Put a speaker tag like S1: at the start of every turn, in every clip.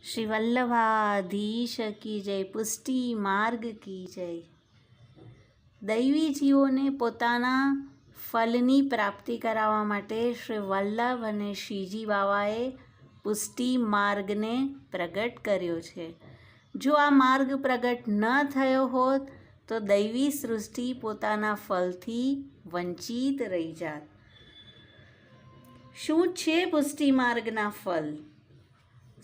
S1: શ્રી વલ્લભાધીશ કી જય, પુષ્ટિ માર્ગ કી જય। દૈવી જીવોને પોતાના ફલની પ્રાપ્તિ કરાવવા માટે શ્રી વલ્લભ અને શ્રીજી બાવાએ પુષ્ટિ માર્ગને પ્રગટ કર્યો છે। જો આ માર્ગ પ્રગટ ન થયો હોત તો દૈવી સૃષ્ટિ પોતાના ફલથી વંચિત રહી જાત। શું છે પુષ્ટિ માર્ગના ફલ?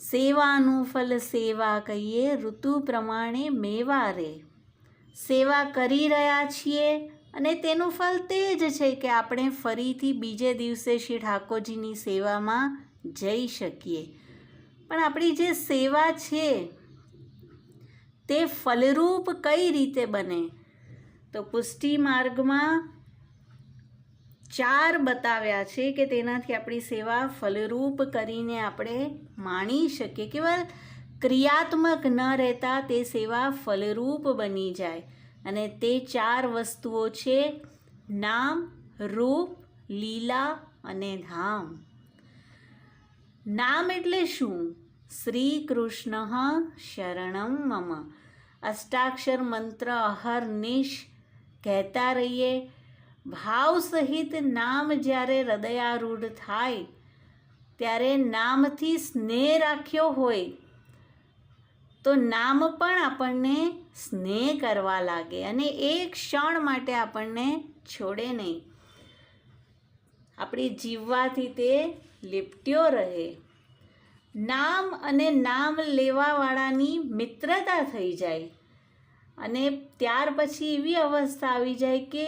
S1: સેવાનું ફલ સેવા કહીએ, ઋતુ પ્રમાણે મેવા રે। સેવા કરી રહ્યા છીએ અને તેનું ફલ તે જ છે કે આપણે ફરીથી બીજે દિવસે શ્રી ઠાકોરજીની સેવામાં જઈ શકીએ। પણ આપણી જે સેવા છે તે ફલરૂપ કઈ રીતે બને? તો પુષ્ટિ માર્ગમાં 4 બતાવ્યા છે કે તેનાથી આપણી સેવા ફલરૂપ કરીને આપણે માણી શકીએ। કેવળ ક્રિયાત્મક ન રહેતા તે સેવા ફલરૂપ બની જાય। અને તે 4 વસ્તુઓ છે નામ, રૂપ, લીલા અને ધામ। નામ એટલે શું? શ્રી કૃષ્ણ શરણમ મમ। અષ્ટાક્ષર મંત્ર અહર્નિશ કહેતા રહીએ। ભાવ સહિત નામ જ્યારે હૃદયારૂઢ થાય ત્યારે નામથી સ્નેહ રાખ્યો હોય તો નામ પણ આપણને સ્નેહ કરવા લાગે અને એક ક્ષણ માટે આપણને છોડે નહીં। આપણી જીવવાથી તે લીપટ્યો રહે। નામ અને નામ લેવાવાળાની મિત્રતા થઈ જાય અને ત્યાર પછી એવી અવસ્થા આવી જાય કે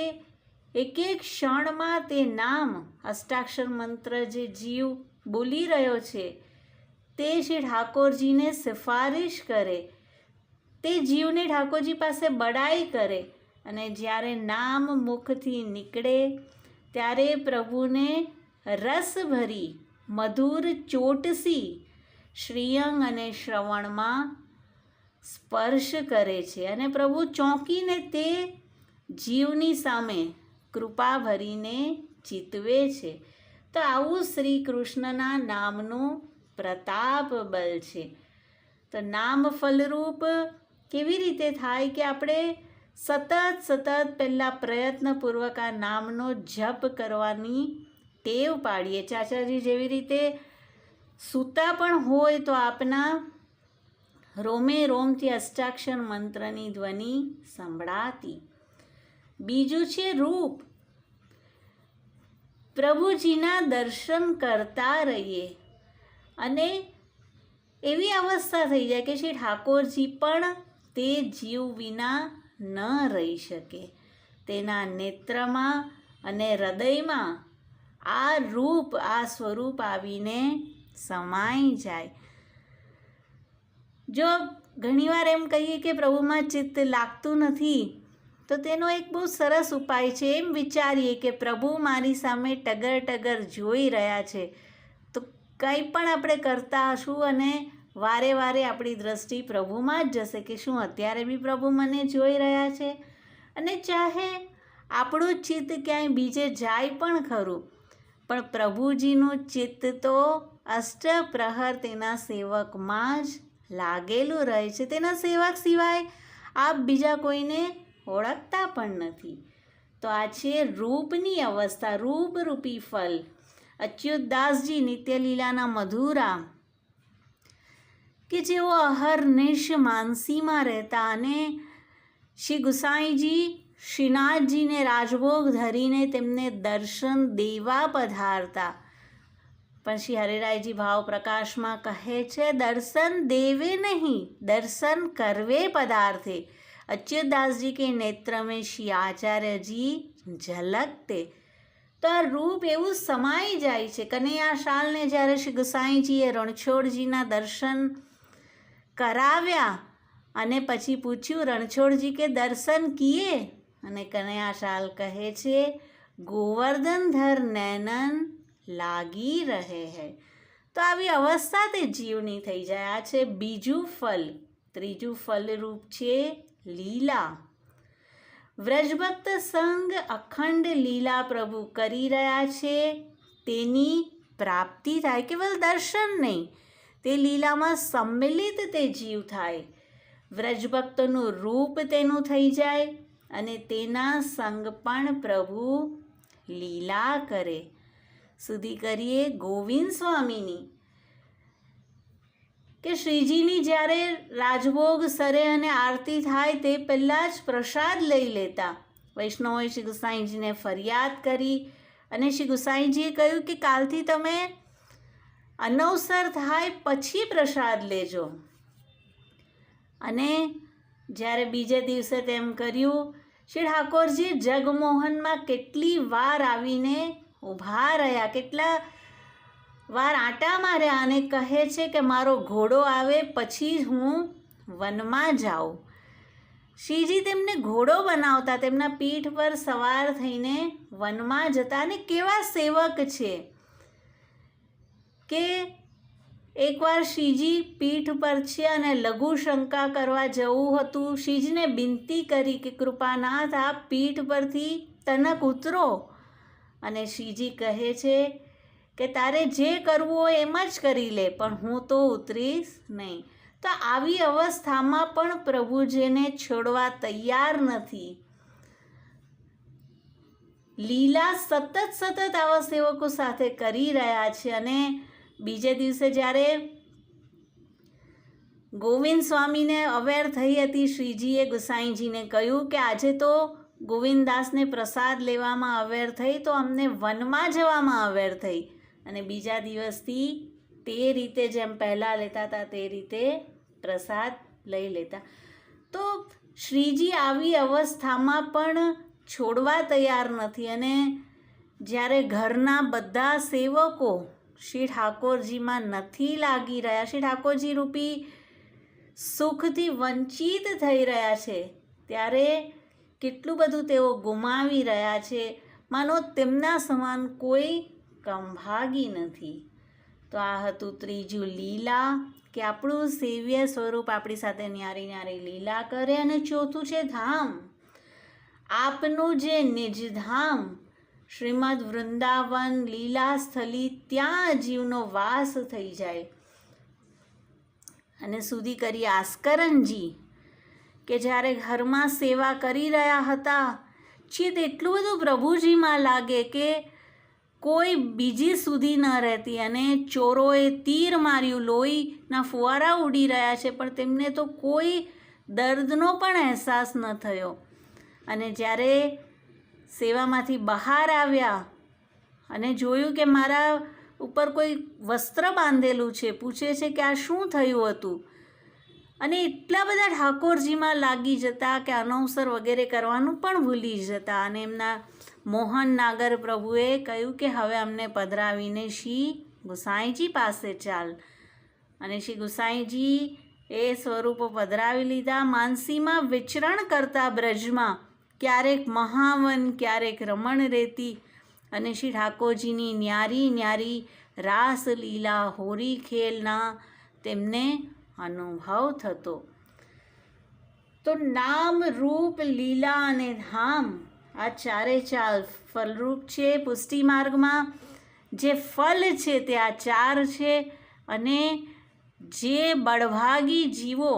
S1: એક એક ક્ષણમાં તે નામ, અષ્ટાક્ષર મંત્ર જે જીવ બોલી રહ્યો છે તે શ્રી ઠાકોરજીને સિફારિશ કરે, તે જીવને ઠાકોરજી પાસે બડાઈ કરે અને જ્યારે નામ મુખથી નીકળે ત્યારે પ્રભુને રસભરી મધુર ચોટસી શ્રીઅંગ અને શ્રવણમાં સ્પર્શ કરે છે અને પ્રભુ ચોંકીને તે જીવની સામે કૃપા ભરીને ચિતવે છે। તો આવું શ્રી કૃષ્ણના નામનું પ્રતાપ બલ છે। તો નામ ફલરૂપ કેવી રીતે થાય કે આપણે સતત પહેલાં પ્રયત્નપૂર્વક આ નામનો જપ કરવાની ટેવ પાડીએ। ચાચાજી જેવી રીતે સૂતા પણ હોય તો આપના રોમે રોમથી અષ્ટાક્ષર મંત્રની ધ્વનિ સંભળાતી। બીજું છે રૂપ। પ્રભુજીના દર્શન કરતા રહીએ અને એવી અવસ્થા થઈ જાય કે શ્રી ઠાકોરજી પણ તે જીવ વિના ન રહી શકે। તેના નેત્રમાં અને હૃદયમાં આ રૂપ, આ સ્વરૂપ આવીને સમાઈ જાય। જો ઘણીવાર એમ કહીએ કે પ્રભુમાં ચિત્ત લાગતું નથી તો તેનો એક બહુ સરસ ઉપાય છે। એમ વિચારીએ કે પ્રભુ મારી સામે ટગર જોઈ રહ્યા છે તો કંઈ પણ આપણે કરતા હશું અને વારે આપણી દ્રષ્ટિ પ્રભુમાં જ જશે કે શું અત્યારે બી પ્રભુ મને જોઈ રહ્યા છે? અને ચાહે આપણું ચિત્ત ક્યાંય બીજે જાય પણ ખરું, પણ પ્રભુજીનું ચિત્ત તો અષ્ટપ્રહર તેના સેવકમાં જ લાગેલું રહે છે। તેના સેવક સિવાય આપ બીજા કોઈને ઓળખતા પણ નથી। તો આ છે રૂપની અવસ્થા, રૂપરૂપી ફલ। અચ્યુતદાસજી નિત્યલીલાના મધુરા કે જેઓ અહર્નિશ માનસીમાં રહેતા અને શ્રી ગુસાઈજી શ્રીનાથજીને રાજભોગ ધરીને તેમને દર્શન દેવા પધારતા, પણ શ્રી હરિરાયજી ભાવ પ્રકાશમાં કહે છે દર્શન દેવે નહીં દર્શન કરવે પદાર્થે। અચ્યુતદાસજી કે નેત્ર મેં શ્રી આચાર્યજી ઝલકતે। તો આ રૂપ એવું સમાઈ જાય છે। કનૈયા શાલને જ્યારે શ્રી ગુસાઈજીએ રણછોડજીના દર્શન કરાવ્યા અને પછી પૂછ્યું રણછોડજી કે દર્શન કિએ? અને કનૈયા શાલ કહે છે ગોવર્ધન ધર નૈનન લાગી રહે હૈ। તો આવી અવસ્થા તે જીવની થઈ જાય। આ છે બીજું ફલ। ત્રીજું ફલરૂપ છે લીલા। વ્રજભક્ત સંગ અખંડ લીલા પ્રભુ કરી રહ્યા છે તેની પ્રાપ્તિ થાય। કેવલ દર્શન નહીં, તે લીલામાં સંમિલિત તે જીવ થાય, વ્રજભક્તનું રૂપ તેનું થઈ જાય અને તેના સંગ પણ પ્રભુ લીલા કરે. સુધી કરીએ ગોવિંદ સ્વામીની કે શ્રીજીની જ્યારે રાજભોગ સરે અને આરતી થાય તે પહેલાં જ પ્રસાદ લઈ લેતા. વૈષ્ણવોએ શ્રી ગુસાઈજીને ફરિયાદ કરી અને શ્રી ગુસાઈજીએ કહ્યું કે કાલથી તમે અનવસર થાય પછી પ્રસાદ લેજો. અને જ્યારે બીજે દિવસે તેમ કર્યું, શ્રી ઠાકોરજી જગમોહનમાં કેટલી વાર આવીને ઊભા રહ્યા, કેટલા વાર આંટા માર્યા અને કહે છે કે મારો ઘોડો આવે પછી જ હું વનમાં જાઉં. શ્રીજી તેમને ઘોડો બનાવતા, તેમના પીઠ પર સવાર થઈને વનમાં જતા. અને કેવા સેવક છે કે એકવાર શ્રીજી પીઠ પર છે અને લઘુ શંકા કરવા જવું હતું. શ્રીજીને વિનંતી કરી કે કૃપાનાથ આપ પીઠ પરથી તનક ઉતરો. અને શ્રીજી કહે છે કે તારે જે કરવું હોય એમ જ કરી લે, પણ હું તો ઉતરીશ નહીં. તો આવી અવસ્થામાં પણ પ્રભુજીને છોડવા તૈયાર નથી. લીલા સતત આવા સેવકો સાથે કરી રહ્યા છે. અને બીજે દિવસે જ્યારે ગોવિંદ સ્વામીને અવેર થઈ હતી, શ્રીજીએ ગુસાઈજીને કહ્યું કે આજે તો ગોવિંદદાસને પ્રસાદ લેવામાં અવેર થઈ, તો અમને વનમાં જવામાં અવેર થઈ. અને બીજા દિવસથી તે રીતે જેમ પહેલાં લેતા હતા તે રીતે પ્રસાદ લઈ લેતા. તો શ્રીજી આવી અવસ્થામાં પણ છોડવા તૈયાર નથી. અને જ્યારે ઘરના બધા સેવકો શ્રી ઠાકોરજીમાં નથી લાગી રહ્યા, શ્રી ઠાકોરજી રૂપી સુખથી વંચિત થઈ રહ્યા છે, ત્યારે કેટલું બધું તેઓ ગુમાવી રહ્યા છે. માનો તેમના સમાન કોઈ કંભાગી નથી. તો આ હતું ત્રીજું લીલા, કે આપણું સેવ્ય સ્વરૂપ આપણી સાથે ન્યારી ન્યારી લીલા કરે. અને ચોથું છે ધામ, આપનું જે નિજધામ શ્રીમદ વૃંદાવન લીલા સ્થલી, ત્યાં જીવનો વાસ થઈ જાય. અને સુધી કરી આસ્કરણજી કે જ્યારે ઘરમાં સેવા કરી રહ્યા હતા, ચિત્ત એટલું બધું પ્રભુજીમાં લાગે કે કોઈ બીજી સુધી ન રહેતી. અને ચોરોએ તીર માર્યું, લોહીના ફુવારા ઉડી રહ્યા છે, પણ તેમને તો કોઈ દર્દનો પણ અહેસાસ ન થયો. અને જ્યારે સેવામાંથી બહાર આવ્યા અને જોયું કે મારા ઉપર કોઈ વસ્ત્ર બાંધેલું છે, પૂછે છે કે આ શું થયું હતું. અને એટલા બધા ઠાકોરજીમાં લાગી જતા કે અનવસર વગેરે કરવાનું પણ ભૂલી જતા. અને એમના મોહન નાગર પ્રભુએ કહ્યું કે હવે અમને પધરાવીને શ્રી ગુસાઈજી પાસે ચાલ. અને શ્રી ગુસાઈજી એ સ્વરૂપો પધરાવી લીધા. માનસીમાં વિચરણ કરતા બ્રજમાં, ક્યારેક મહાવન, ક્યારેક રમણ રેતી. અને શ્રી ઠાકોરજીની ન્યારી ન્યારી રાસલીલા હોરી ખેલના તેમને અનુભવ થતો. તો નામ, રૂપ, લીલા અને ધામ આ ચારે ચાર ફલરૂપ છે. પુષ્ટિ માર્ગમાં જે ફલ છે તે આ ચાર છે. અને જે બળભાગી જીવો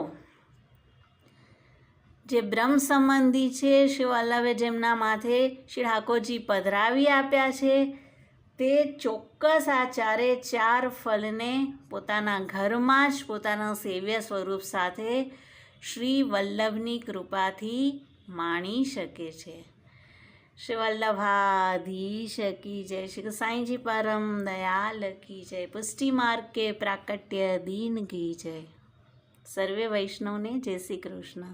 S1: જે બ્રહ્મ સંબંધી છે, શ્રી વલ્લભે જેમના માથે શ્રી ઠાકોરજી પધરાવી આપ્યા છે, તે ચોક્કસ આ ચારે ચાર ફલને પોતાના ઘરમાં જ પોતાના સેવ્ય સ્વરૂપ સાથે શ્રી વલ્લભની કૃપાથી માણી શકે છે. શ્રી વલ્લભાધીશ કી જય. શ્રી ગુસાઈજી પરમ દયાલ કી જય. પુષ્ટિ માર્ગ કે પ્રાકટ્ય દીન કી જય. સર્વે વૈષ્ણવને જય શ્રી કૃષ્ણ.